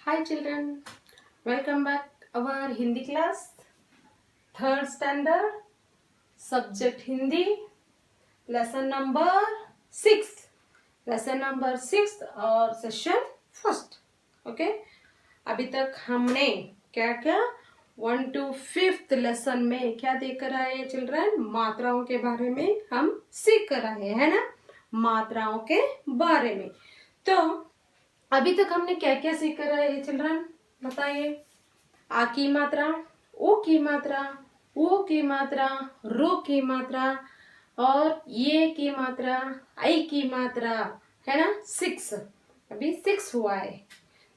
Hi children, welcome back our Hindi class, third standard, subject Hindi, lesson number 6, lesson number 6 और session first. Okay, अभी तक हमने क्या क्या 1 to 5th लेसन में क्या देखकर आए चिल्ड्रन? मात्राओं के बारे में हम सीख कर आए है ना, मात्राओं के बारे में. तो अभी तक हमने क्या क्या सीख कर आए चिल्ड्रन बताइए? आ की मात्रा, ओ की मात्रा, ऊ की मात्रा, रो की मात्रा और ये की मात्रा, आई की मात्रा, है ना. 6, अभी 6 हुआ है.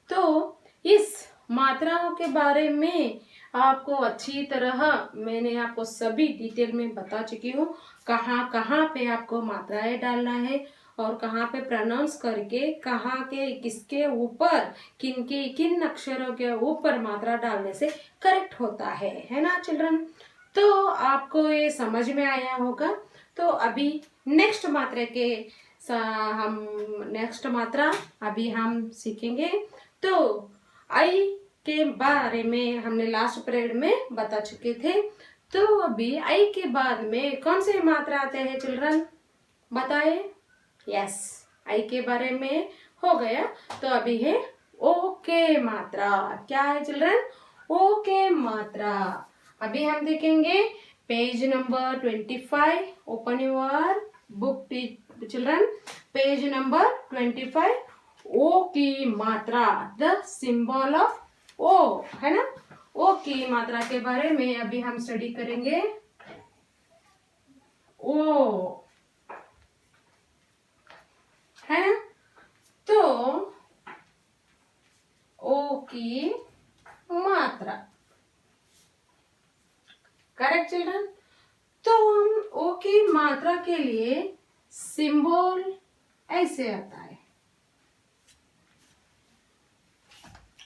तो इस मात्राओं के बारे में आपको अच्छी तरह मैंने आपको सभी डिटेल में बता चुकी हूँ. कहाँ कहाँ पे आपको मात्राएं डालना है और कहाँ पे प्रोनाउंस करके कहाँ के किसके ऊपर किन अक्षरों के ऊपर मात्रा डालने से करेक्ट होता है ना चिल्ड्रन. तो आपको ये समझ में आया होगा. तो अभी नेक्स्ट मात्रा के हम नेक्स्ट मात्रा अभी हम सीखेंगे. तो आई के बारे में हमने लास्ट पीरियड में बता चुके थे. तो अभी आई के बाद में कौन से मात्रा आते हैं चिल्ड्रन बताए? यस, आई के बारे में हो गया. तो अभी है ओ के मात्रा. क्या है चिल्ड्रन? ओ के मात्रा. अभी हम देखेंगे page number 25. Open your book children. Page number 25. ओ की मात्रा, द सिंबल ऑफ ओ, है ना. ओ की मात्रा के बारे में अभी हम स्टडी करेंगे. ओ है ना. तो ओ की मात्रा करेक्ट चिल्ड्रन. तो हम ओ की मात्रा के लिए सिंबल ऐसे आता है.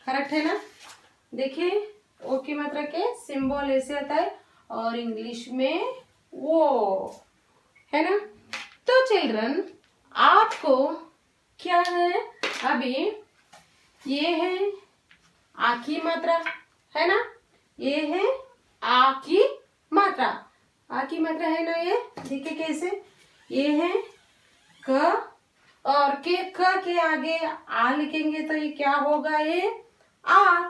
करेक्ट है ना. देखिए ओ की मात्रा के सिंबल ऐसे आता है और इंग्लिश में वो, है ना. तो चिल्ड्रन आपको क्या है? अभी ये है आ की मात्रा, है ना. ये है आ की मात्रा. आ की मात्रा है ना. ये देखिए कैसे. ये है क और क के आगे आ लिखेंगे तो ये क्या होगा? ये आ.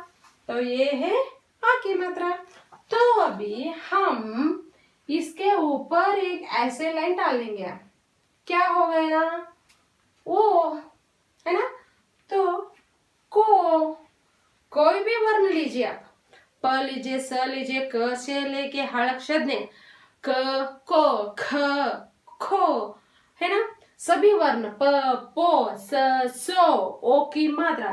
तो ये है आ की मात्रा. तो अभी हम इसके ऊपर एक ऐसे लाइन डालेंगे. क्या हो गया? ओ, है ना. तो को, कोई भी वर्ण लीजिए आप. प लीजिए, स लीजिए, क से लेके हड़क्षर ने क, को, ख, खो, है ना. सभी वर्ण प, पो, स, सो, ओ की मात्रा.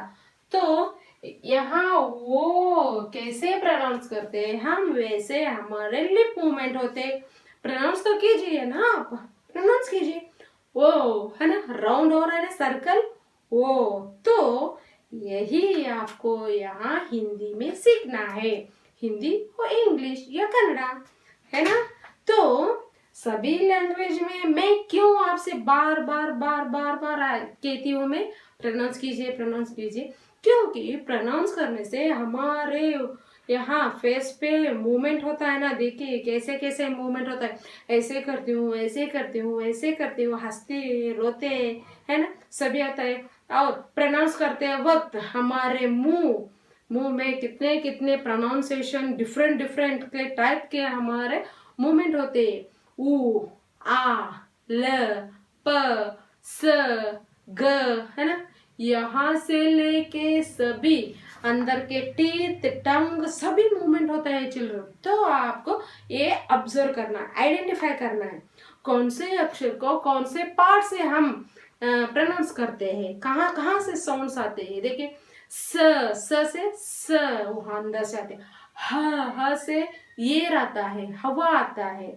तो यहाँ वो कैसे प्रोनाउंस करते हैं हम, वैसे हमारे लिप मूवमेंट होते. प्रोनाउंस तो कीजिए ना आप, प्रोनाउंस कीजिए. वो है ना, राउंड हो रहा है ना, सर्कल. वो तो यही आपको यहाँ हिंदी में सीखना है. हिंदी और इंग्लिश या कन्नड़ा, है ना. तो सभी लैंग्वेज में मैं क्यों आपसे बार बार कहती हूँ मैं, प्रोनाउंस कीजिए, प्रोनाउंस कीजिए. क्योंकि प्रोनाउंस करने से हमारे यहाँ फेस पे मूवमेंट होता है ना. देखिए कैसे कैसे मूवमेंट होता है. ऐसे करती हूँ, ऐसे करती हूँ, ऐसे करती हूँ, हंसते रोते, है ना, सभी आता है. और प्रोनाउंस करते वक्त हमारे मुंह में कितने कितने प्रोनाउंसिएशन डिफरेंट डिफरेंट के टाइप के हमारे मूवमेंट होते हैं. उ, आ, ल, प, स, ग, है ना. यहाँ से लेके सभी अंदर के टीथ, टंग, सभी मूवमेंट होता है चिल्ड्रन. तो आपको ये ऑब्जर्व करना, आइडेंटिफाई करना है कौन से अक्षर को कौन से पार्ट से हम प्रोनाउंस करते हैं, कहाँ कहाँ से साउंड्स आते हैं. देखिए स से स वहां अंदर से आते हैं. ह से ये आता है, हवा आता है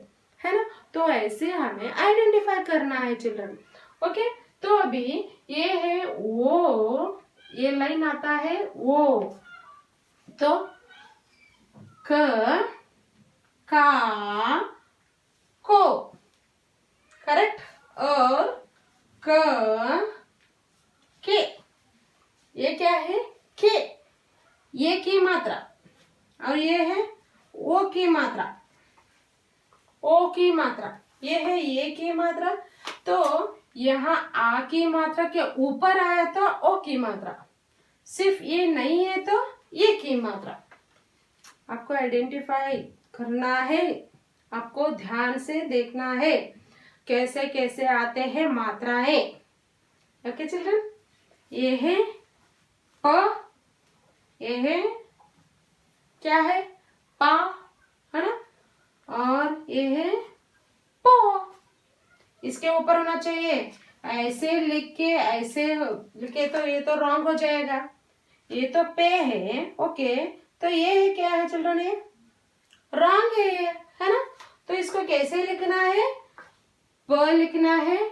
ना. तो ऐसे हमें आइडेंटिफाई करना है चिल्ड्रन. ओके. तो अभी ये है वो, ये लाइन आता है वो. तो क, का, को, करेक्ट. और क, के, ये क्या है? के. की मात्रा, ये है ये की मात्रा, तो यहाँ आ की मात्रा के ऊपर आया तो ओ की मात्रा, सिर्फ ये नहीं है तो ये की मात्रा। आपको आइडेंटिफाई करना है, आपको ध्यान से देखना है कैसे कैसे आते हैं मात्राएं। ओके चिल्ड्रन, ये है प, ये है क्या है पा, है ना, और ये है पो। इसके ऊपर होना चाहिए, ऐसे लिख के ऐसे लिखे तो ये तो रॉन्ग हो जाएगा। ये तो पे है, ओके, तो ये है क्या है चिल्ड्रन, ये रॉन्ग है ये, है ना। तो इसको कैसे लिखना है, प लिखना है,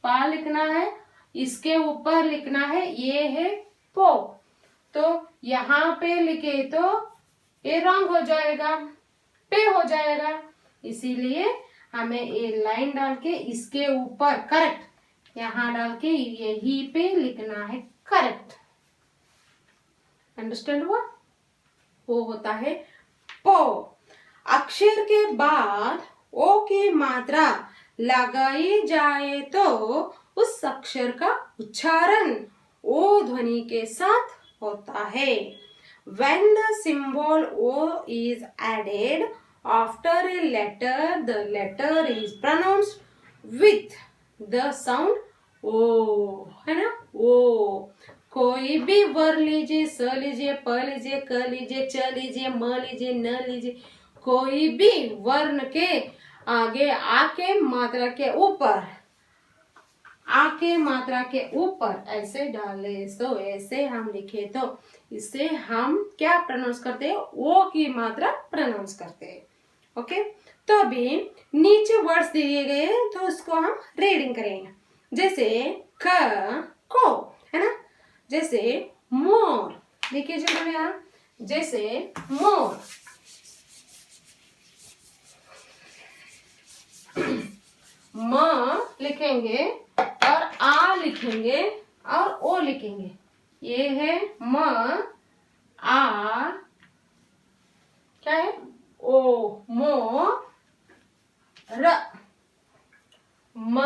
पा लिखना है, इसके ऊपर लिखना है ये है पो। तो यहाँ पे लिखे तो ये रॉन्ग हो जाएगा, पे हो जाएगा, इसीलिए हमें ये लाइन डाल के इसके ऊपर करेक्ट यहाँ डाल के यही पे लिखना है करेक्ट। अंडरस्टैंड हुआ? वो होता है पो। अक्षर के बाद ओ की मात्रा लगाई जाए तो उस अक्षर का उच्चारण ओ ध्वनि के साथ होता है। When the symbol O is added after a letter, the letter is pronounced with the sound O, है ना, O। कोई भी वर लीजिए, स लीजिए, प लीजिए, क लीजिए, च लीजिए, म लीजिए, न लीजिए, कोई भी वर्ण के आगे आ के मात्रा के ऊपर, आ के मात्रा के ऊपर ऐसे डाले तो ऐसे हम लिखे तो इससे हम क्या प्रोनाउंस करते हैं, ओ की मात्रा प्रोनाउंस करते हैं। ओके, तो अभी नीचे वर्ड्स दिए गए तो उसको हम रीडिंग करेंगे। जैसे क को, है ना, जैसे मोर, देखिए जो यहाँ जैसे मोर, म लिखेंगे और आ लिखेंगे और ओ लिखेंगे। ये है म, आ, क्या है ओ, मो, र, म,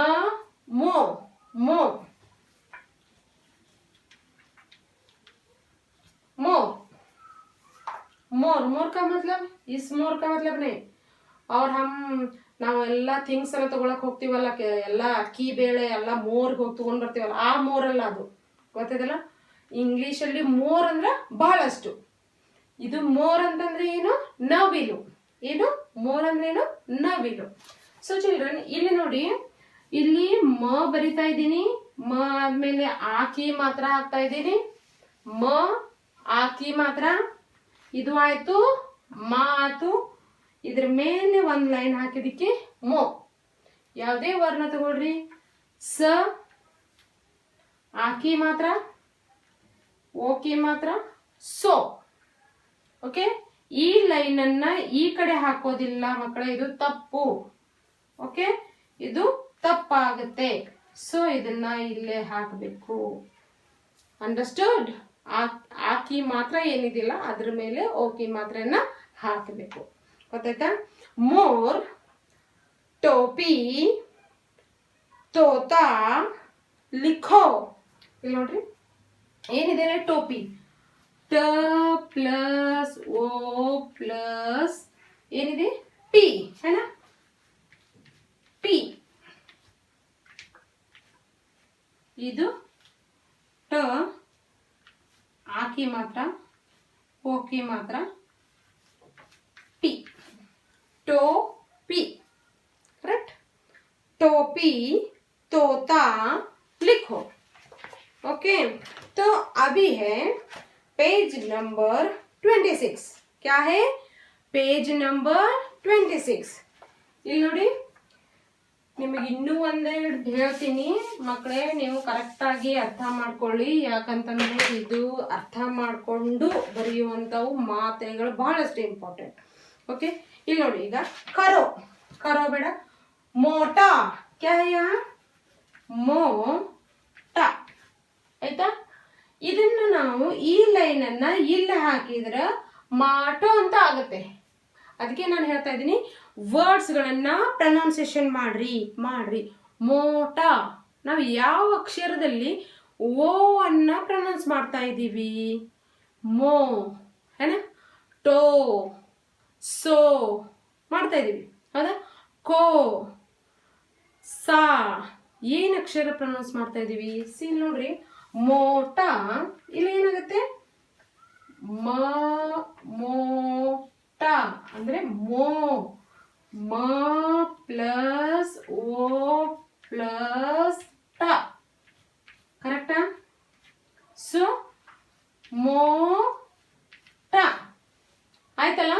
मो, मो, मोर। मोर, मोर का मतलब इस मोर का मतलब नहीं। और हम ನಾವೆಲ್ಲ ಥಿಂಗ್ಸ್ ಎಲ್ಲ ತಗೊಳಕ್ ಹೋಗ್ತೀವಲ್ಲ, ಎಲ್ಲ ಅಕ್ಕಿ ಬೇಳೆ ಎಲ್ಲ ಮೋರ್ಗೆ ಹೋಗಿ ತಗೊಂಡ್ ಬರ್ತೀವಲ್ಲ, ಆ ಮೋರಲ್ಲ ಅದು, ಗೊತ್ತದಲ್ಲ. ಇಂಗ್ಲಿಷಲ್ಲಿ ಮೋರ್ ಅಂದ್ರೆ ಬಹಳಷ್ಟು, ಇದು ಮೋರ್ ಅಂತಂದ್ರೆ ಏನು, ನವಿಲು. ಏನು ಮೋರ್ ಅಂದ್ರೆ ಏನು, ನವಿಲು. ಸೊ ಚಿಲ್ಡ್ರನ್ ಇಲ್ಲಿ ನೋಡಿ, ಇಲ್ಲಿ ಮ ಬರಿತಾ ಇದ್ದೀನಿ, ಮ ಆದ್ಮೇಲೆ ಆಕಿ ಮಾತ್ರ ಹಾಕ್ತಾ ಇದ್ದೀನಿ, ಮ ಆಕಿ ಮಾತ್ರ, ಇದು ಆಯ್ತು, ಮ ಆಯ್ತು, ಇದ್ರ ಮೇಲೆ ಒಂದ್ ಲೈನ್ ಹಾಕಿದಕ್ಕೆ ಮೋ. ಯಾವುದೇ ವರ್ಣ ತಗೊಳ್ರಿ, ಸ ಆಕಿ ಮಾತ್ರ, ಓಕಿ ಮಾತ್ರ, ಸೋ. ಓಕೆ, ಈ ಲೈನ್ ಅನ್ನ ಈ ಕಡೆ ಹಾಕೋದಿಲ್ಲ ಮಕ್ಕಳೇ, ಇದು ತಪ್ಪು. ಓಕೆ, ಇದು ತಪ್ಪಾಗುತ್ತೆ. ಸೊ ಇದನ್ನ ಇಲ್ಲೇ ಹಾಕಬೇಕು. ಅಂಡರ್ಸ್ಟುಡ್? ಆಕಿ ಮಾತ್ರ ಏನಿದಿಲ್ಲ ಅದ್ರ ಮೇಲೆ ಓಕಿ ಮಾತ್ರನ ಹಾಕಬೇಕು. ಗೊತ್ತಾಯ್ತಾ? ಮೋರ್, ಟೋಪಿ, ತೋತಾ, ಲಿಖೋ. ಇಲ್ಲಿ ನೋಡ್ರಿ ಏನಿದೆ, ಟೋಪಿ, ಟ ಪ್ಲಸ್ ಓ ಪ್ಲಸ್ ಏನಿದೆ ಪಿ, है ना, ಪಿ. ಇದು ಟ, ಆಕಿ ಮಾತ್ರ, ಓಕಿ ಮಾತ್ರ, ಪಿ, टोपी, करेक्ट। टोपी, तोता, लिखो। ओके, तो अभी है पेज नंबर 26। क्या है, पेज नंबर 26। ಇಲ್ಲಿ ನೋಡಿ, ನಿಮಗೆ ಇನ್ನೂ ಒಂದೆರಡು ಹೇಳ್ತೀನಿ ಮಕ್ಕಳೇ, ನೀವು ಕರೆಕ್ಟಾಗಿ ಅರ್ಥ ಮಾಡ್ಕೊಳ್ಳಿ. ಯಾಕಂತಂದ್ರೆ ಇದು ಅರ್ಥ ಮಾಡಿಕೊಂಡು ಬರೆಯುವಂಥವು ಮಾತೆಗಳು ಬಹಳಷ್ಟು ಇಂಪಾರ್ಟೆಂಟ್. ಓಕೆ, ಇಲ್ಲಿ ನೋಡಿ, ಈಗ ಕರೋ, ಕರೋ ಬೇಡ, ಮೋಟಾ, ಕ್ಯಾ ಹೈ ಯಹಾ, ಮೋಟಾ, ಆಯ್ತಾ. ಇದನ್ನ ನಾವು ಈ ಲೈನ್ ಅನ್ನ ಇಲ್ಲಿ ಹಾಕಿದ್ರೆ ಮಾಟೋ ಅಂತ ಆಗುತ್ತೆ. ಅದಕ್ಕೆ ನಾನು ಹೇಳ್ತಾ ಇದ್ದೀನಿ ವರ್ಡ್ಸ್ಗಳನ್ನ ಪ್ರೊನೌನ್ಸಿಯೇಷನ್ ಮಾಡ್ರಿ. ಮೋಟ ನಾವು ಯಾವ ಅಕ್ಷರದಲ್ಲಿ ಓ ಅನ್ನ ಪ್ರೊನೌನ್ಸ್ ಮಾಡ್ತಾ ಇದ್ದೀವಿ? ಮೋ ಏನ, ಟೋ, ಸೋ ಮಾಡ್ತಾ ಇದ್ದೀವಿ, ಹೌದಾ? ಕೋ, ಸಾ ಏನ್ ಅಕ್ಷರ ಪ್ರೊನೌನ್ಸ್ ಮಾಡ್ತಾ ಇದ್ದೀವಿ? ಸಿ ನೋಡ್ರಿ, ಮೋಟ ಇಲ್ಲಿ ಏನಾಗುತ್ತೆ? ಮೋಟ ಅಂದ್ರೆ ಮೋ, ಮ ಪ್ಲಸ್ ಓ ಪ್ಲಸ್ ಟ, ಕರೆಕ್ಟಾ? ಸೊ ಮೋಟ ಆಯ್ತಲ್ಲ,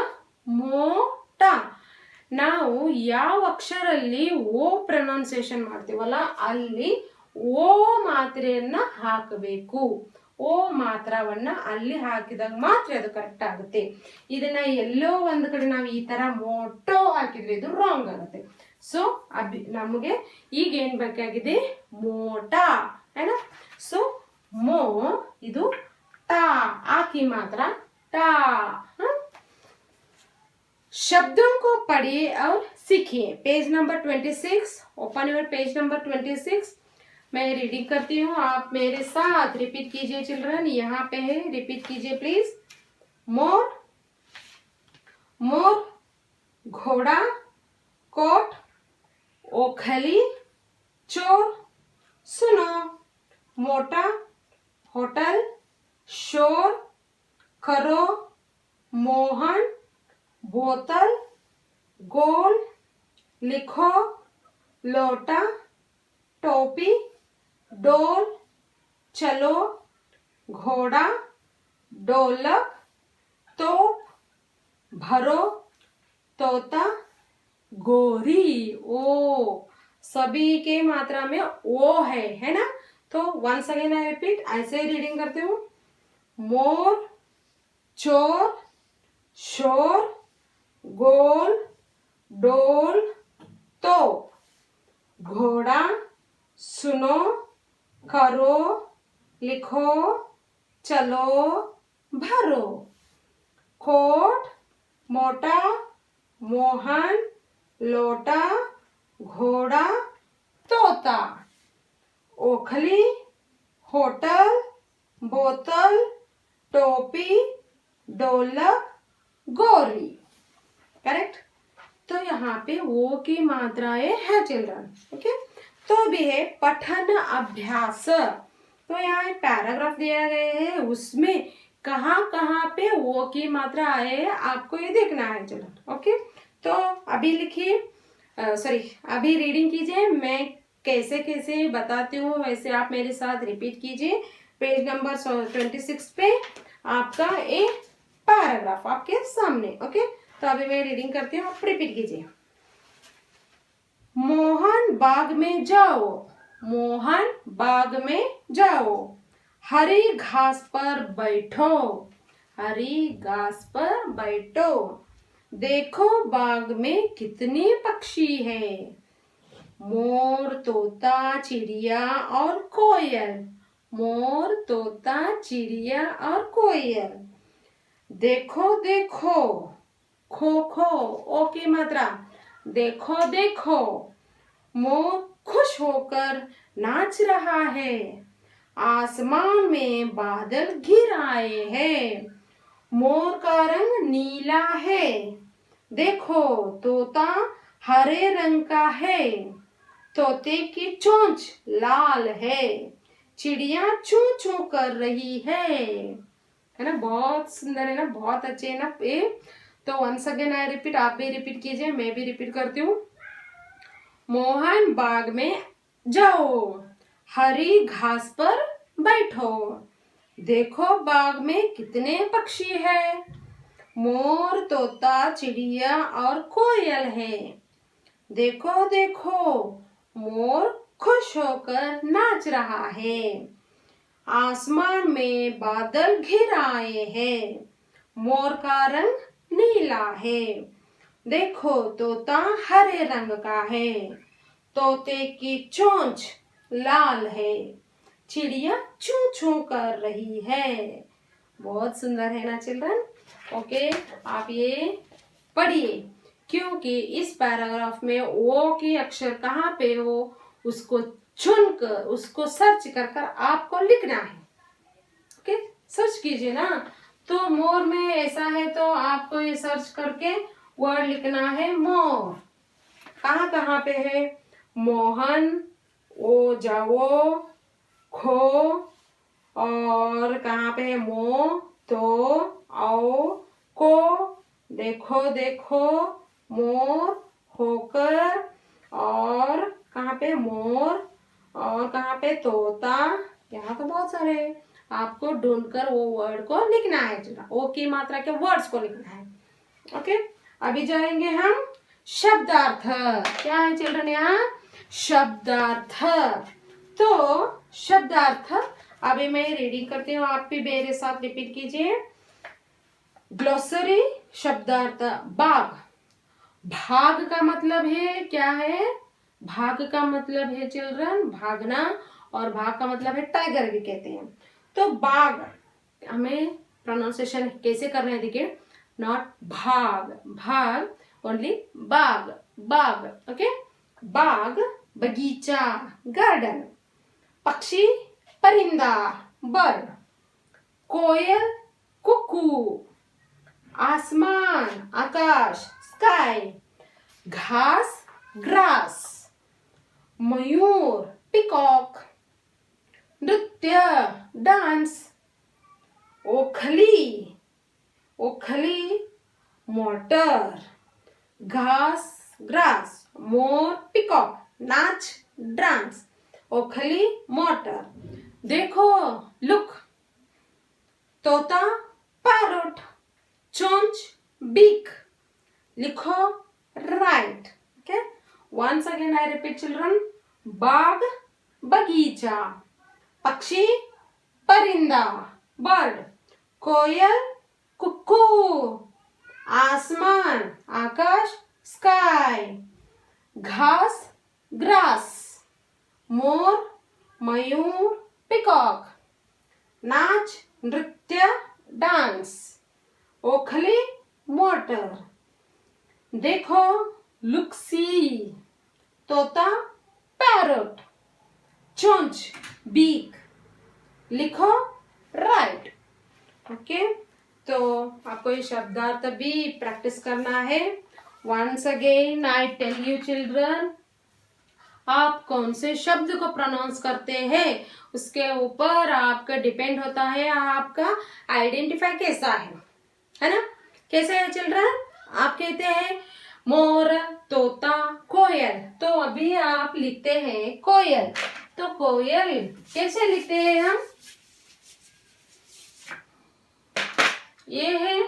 ಮೋಟ. ನಾವು ಯಾವ ಅಕ್ಷರಲ್ಲಿ ಓ ಪ್ರೊನೌನ್ಸಿಯೇಷನ್ ಮಾಡ್ತೀವಲ್ಲ ಅಲ್ಲಿ ಓ ಮಾತ್ರೆಯನ್ನ ಹಾಕಬೇಕು. ಓ ಮಾತ್ರವನ್ನ ಅಲ್ಲಿ ಹಾಕಿದಾಗ ಮಾತ್ರ ಅದು ಕರೆಕ್ಟ್ ಆಗುತ್ತೆ. ಇದನ್ನ ಎಲ್ಲೋ ಒಂದ್ ಕಡೆ ನಾವು ಈ ತರ ಮೋಟೋ ಹಾಕಿದ್ರೆ ಇದು ರಾಂಗ್ ಆಗುತ್ತೆ. ಸೊ ನಮಗೆ ಈಗ ಏನ್ ಬೇಕಾಗಿದೆ? ಮೋಟ ಏನ. ಸೊ ಮೋ ಇದು टा आकी मात्रा टा। शब्दों को पढ़िए और सीखिए। Page number 26, open your page number 26। मैं रीडिंग करती हूँ, आप मेरे साथ रिपीट कीजिए चिल्ड्रन। यहाँ पे है, रिपीट कीजिए प्लीज। मोर, मोर, घोड़ा, कोट, ओखली, चोर, सुनो, मोटा, होटल, शोर, करो, मोहन, बोतल, गोल, लिखो, लोटा, टोपी, डोल, चलो, घोड़ा, ढोलक, तोप, भरो, तोता, गोरी। ओ सभी के मात्रा में ओ है ना? तो वंस अगेन आई रिपीट, ऐसे ही रीडिंग करती हूँ। मोर, चोर, शोर, गोल, डोल, तोप, घोड़ा, सुनो, करो, लिखो, चलो, भरो, कोट, मोटा, मोहन, लोटा, घोड़ा, तोता, ओखली, होटल, बोतल, टोपी, ढोलक, गोरी। करेक्ट? तो यहाँ पे वो की मात्राएं है चिल्ड्रन। ओके, तो भी है पठन अभ्यास। तो यहाँ एक पैराग्राफ दिया गया है, उसमें कहाँ कहाँ पे वो की मात्रा आए है आपको ये देखना है चिल्ड्रन। ओके, तो अभी लिखिए, सॉरी अभी रीडिंग कीजिए। मैं कैसे कैसे बताती हूँ वैसे आप मेरे साथ रिपीट कीजिए। पेज नंबर 26 पे आपका एक पैराग्राफ आपके सामने। ओके, तो अभी मैं रीडिंग करती हूँ, आप रिपीट कीजिए। मोहन बाग में जाओ, मोहन बाग में जाओ, हरी घास पर बैठो, हरी घास पर बैठो, देखो बाग में कितने पक्षी हैं, मोर, तोता, चिड़िया और कोयल, मोर, तोता, चिड़िया और कोयल, देखो देखो, खो खो, ओ की मात्रा, देखो देखो, मोर खुश होकर नाच रहा है, आसमान में बादल घिर आए हैं, मोर का रंग नीला है, देखो तोता हरे रंग का है, तोते की चोंच लाल है, चिड़िया चू चू कर रही है ना? बहुत सुंदर है ना, बहुत अच्छे है ना ये। तो वंस अगेन आई रिपीट, आप भी रिपीट कीजिए, मैं भी रिपीट करती हूँ। मोहन बाग में जाओ, हरी घास पर बैठो, देखो बाग में कितने पक्षी हैं, मोर, तोता, चिड़िया और कोयल है, देखो देखो, मोर खुश होकर नाच रहा है, आसमान में बादल घिर आए हैं, मोर का रंग नीला है, देखो तोता हरे रंग का है, तोते की चोंच लाल है, चिड़िया चू चू कर रही है। बहुत सुंदर है ना चिल्ड्रन? ओके, आप ये पढ़िए, क्योंकि इस पैराग्राफ में ओ के अक्षर कहाँ पे हो उसको चुनकर उसको सर्च कर कर आपको लिखना है। ओके, सर्च कीजिए ना। तो मोर में ऐसा है तो आपको ये सर्च करके वर्ड लिखना है मोर। कहाँ कहाँ पे है? मोहन, ओ जाओ, खो, और कहाँ पे है? मो, तो, आओ, को, देखो देखो, मोर, होकर, और कहाँ पे? मोर, और कहाँ पे? तोता। यहाँ तो बहुत सारे हैं, आपको ढूंढकर वो वर्ड को लिखना है। चलो, ओ की मात्रा के वर्ड्स को लिखना है। ओके, अभी जाएंगे हम शब्दार्थ। क्या है चिल्ड्रन यहाँ? शब्दार्थ। तो शब्दार्थ अभी मैं रीडिंग करती हूँ, आप भी मेरे साथ रिपीट कीजिए। ग्लोसरी शब्दार्थ। बाघ, भाग का मतलब है क्या है? भाग का मतलब है चिल्ड्रन भागना, और भाग का मतलब है टाइगर भी कहते हैं। तो बाघ हमें प्रोनाउंसिएशन कैसे करना है? देखिए, नॉट भाग, भाग, ओनली बाग, बाग। ओके, बाग, बगीचा, गार्डन। पक्षी, परिंदा, बर्ड। कोयल, कुकू। आसमान, आकाश, स्काई। घास, ग्रास। मयूर, पिकॉक। नृत्य, डांस। ओखली, ओखली, मोटर। घास, ग्रास, मोर, पिकॉक, नाच, डांस। ओखली, मोटर। देखो, लुक, तोता, पैरोट। चोंच, बीक। लिखो, write. Okay, once again I repeat children. बाग, बगीचा। पक्षी, परिंदा, बर्ड। कोयल, कुक्कू। आसमान, आकाश, स्काई। घास, ग्रास। मोर, मयूर, पिकॉक। नाच, नृत्य, डांस। ओखली, मोटर। देखो, लुक, सी। तोता, पैरोट। चोंच, बीक। लिखो, राइट। ओके, तो आपको ये शब्दार्थ भी प्रैक्टिस करना है। Once again I tell you children, आप कौन से शब्द को प्रोनाउंस करते हैं उसके ऊपर आपका डिपेंड होता है आपका आइडेंटिफाई कैसा है ना? कैसे है चिल्ड्रन? आप कहते हैं मोर, तोता, कोयल, तो अभी आप लिखते हैं कोयल। तो कोयल कैसे लिखते हैं हम? ये है,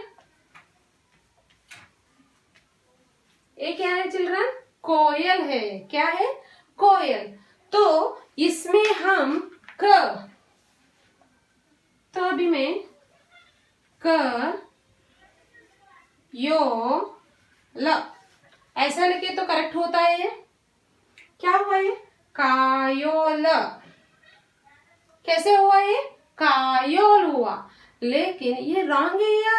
ये क्या है चिल्ड्रन? कोयल है। क्या है? कोयल। तो इसमें हम क, तो अभी मैं क, यो, ल ऐसा लिखे तो करेक्ट होता है ये। क्या हुआ ये? कायोल। कैसे हुआ ये? कायोल हुआ। लेकिन ये रॉन्ग है या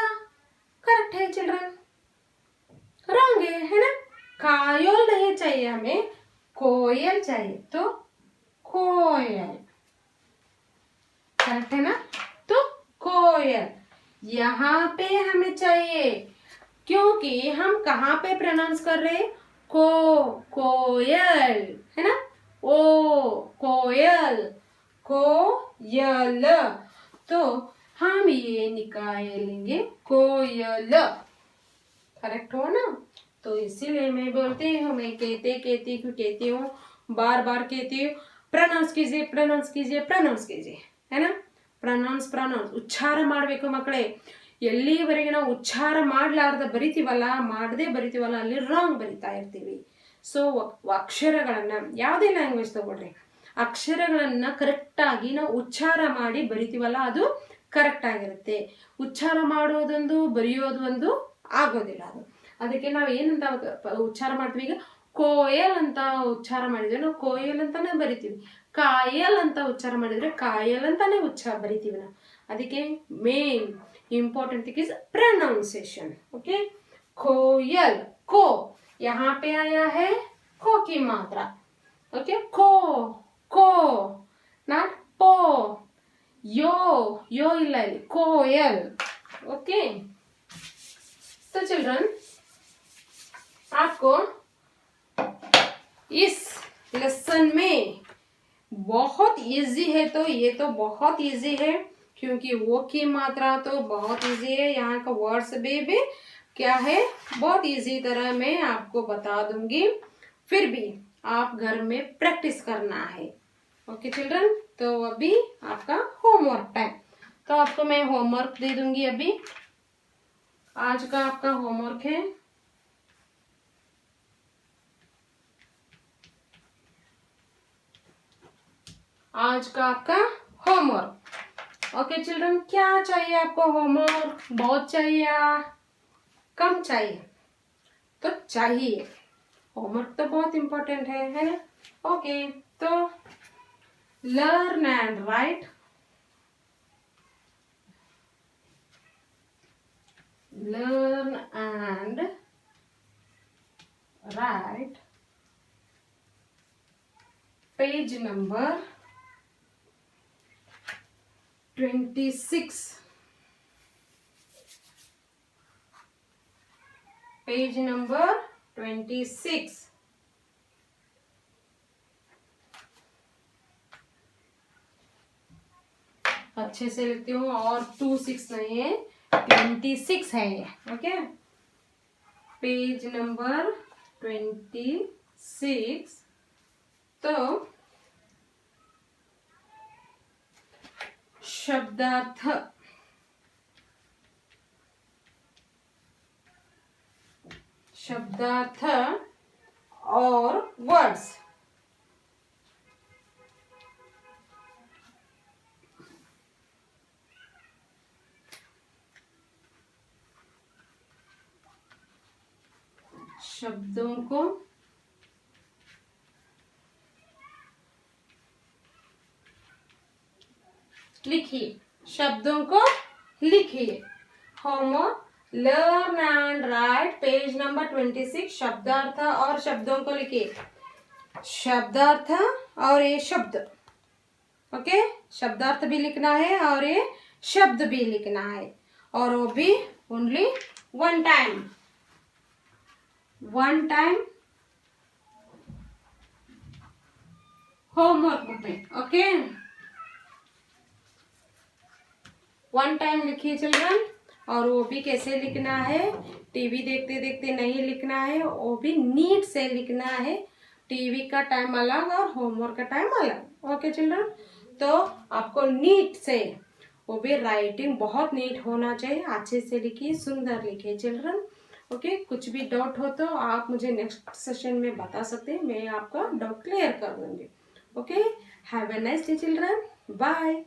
करेक्ट है चिल्ड्रन? रॉन्ग है ना? कायोल नहीं चाहिए हमें, कोयल चाहिए। तो कोयल करेक्ट है ना? तो कोयल यहाँ पे हमें चाहिए, क्योंकि हम कहाँ पे प्रोनाउंस कर रहे हैं? कोयल है ना? ओ कोयल, कोयल। तो हम ये निकालेंगे कोयल। करेक्ट हो ना? तो इसीलिए मैं बोलती हूँ, मैं कहती हूँ, बार बार कहती हूँ, ಪ್ರೊನೌನ್ಸ್ कीजिए, ಪ್ರೊನೌನ್ಸ್ कीजिए, ಪ್ರೊನೌನ್ಸ್ कीजिए, है ना? ಪ್ರೊನೌನ್ಸ್ ಉಚ್ಚಾರ ಮಾಡಬೇಕು ಮಕ್ಕಳೇ. ಎಲ್ಲಿವರೆಗೆ ನಾವು ಉಚ್ಚಾರ ಮಾಡಲಾರ್ದ ಬರಿತೀವಲ್ಲ, ಮಾಡದೆ ಬರಿತೀವಲ್ಲ, ಅಲ್ಲಿ ರಾಂಗ್ ಬರಿತಾ ಇರ್ತೀವಿ. ಸೊ ಅಕ್ಷರಗಳನ್ನ ಯಾವುದೇ ಲ್ಯಾಂಗ್ವೇಜ್ ತಗೊಳ್ರಿ, ಅಕ್ಷರಗಳನ್ನ ಕರೆಕ್ಟ್ ಆಗಿ ನಾವು ಉಚ್ಚಾರ ಮಾಡಿ ಬರಿತೀವಲ್ಲ, ಅದು ಕರೆಕ್ಟ್ ಆಗಿರುತ್ತೆ. ಉಚ್ಚಾರ ಮಾಡೋದೊಂದು ಬರೆಯೋದು ಒಂದು ಆಗೋದಿಲ್ಲ ಅದು. ಅದಕ್ಕೆ ನಾವು ಏನಂತ ಉಚ್ಚಾರ ಮಾಡ್ತೀವಿ? ಈಗ ಕೋಯಲ್ ಅಂತ ಉಚ್ಚಾರ ಮಾಡಿದ್ರೆ ನಾವು ಕೋಯಲ್ ಅಂತಾನೆ ಬರಿತೀವಿ, ಕಾಯಲ್ ಅಂತ ಉಚ್ಚಾರ ಮಾಡಿದ್ರೆ ಕಾಯಲ್ ಅಂತಾನೆ ಬರಿತೀವಿ ನಾವು. ಅದಕ್ಕೆ main important thing is pronunciation. Okay, कोयल, को, यहाँ पे आया है को की मात्रा, ओके, को, नॉट पो, यो ಇಲ್ಲ ಇಲ್ಲಿ, कोयल, ओके। तो चिल्ड्रन, आपको इस लेसन में बहुत इजी है, तो ये तो बहुत इजी है क्योंकि वो की मात्रा तो बहुत इजी है। यहाँ का वर्ड्स भी क्या है, बहुत इजी तरह मैं आपको बता दूंगी, फिर भी आप घर में प्रैक्टिस करना है, ओके चिल्ड्रन। तो अभी आपका होमवर्क टाइम, तो आपको मैं होमवर्क दे दूंगी। अभी आज का आपका होमवर्क है, आज का आपका होमवर्क, ओके चिल्ड्रन। क्या चाहिए आपको होमवर्क, बहुत चाहिए या कम चाहिए? तो चाहिए, होमवर्क तो बहुत इंपॉर्टेंट है ना, ओके। तो learn and right, learn and write page number 26, page number 26। अच्छे से लिखती हूँ, और 26 नहीं है, 26 है ये, ओके। Page number 26। तो शब्दार्थ, शब्दार्थ और वर्ड्स, शब्दों को लिखिए, शब्दों को लिखिए। Homework, learn and right page number 26, शब्दार्थ और शब्दों को लिखिए। शब्दार्थ और ये शब्द, ओके, शब्दार्थ भी लिखना है और ये शब्द भी लिखना है, और वो भी only one time homework book में, ओके। वन टाइम लिखिए चिल्ड्रन, और वो भी कैसे लिखना है, टीवी देखते देखते नहीं लिखना है, वो भी नीट से लिखना है। टीवी का टाइम अलग और होमवर्क का टाइम अलग, ओके चिल्ड्रन। तो आपको नीट से, वो भी राइटिंग बहुत नीट होना चाहिए, अच्छे से लिखिए, सुंदर लिखिए चिल्ड्रन, ओके। कुछ भी डाउट हो तो आप मुझे नेक्स्ट सेशन में बता सकते हैं, मैं आपका डाउट क्लियर कर दूंगी, okay. Have a nice day children, bye.